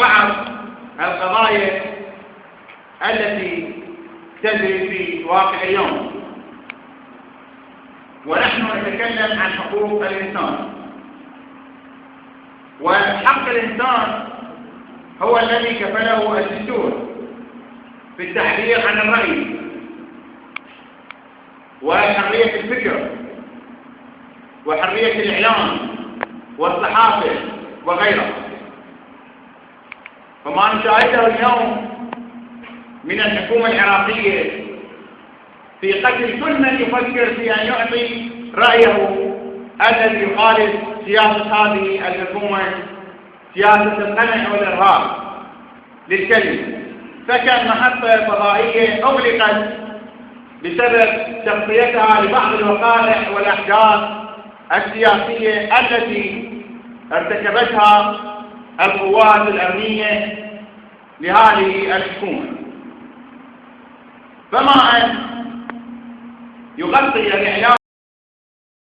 بعض القضايا التي تجري في واقع اليوم، ونحن نتكلم عن حقوق الإنسان. وحق الإنسان هو الذي كفله الدستور في التعبير عن الرأي وحرية الفكر وحرية الإعلام والصحافة وغيرها. فما نشاهده اليوم من الحكومة العراقية في قتل كل من يفكر في أن يعطي رأيه الذي يخالف سياسة هذه الحكومة، سياسة القمع والإرهاب للكلمة. فكان محطة فضائية أغلقت بسبب تغطيتها لبعض الوقائع والأحداث السياسية التي ارتكبتها القوات الأمنية لهذه الحكومة. فما أن يغطي الإعلام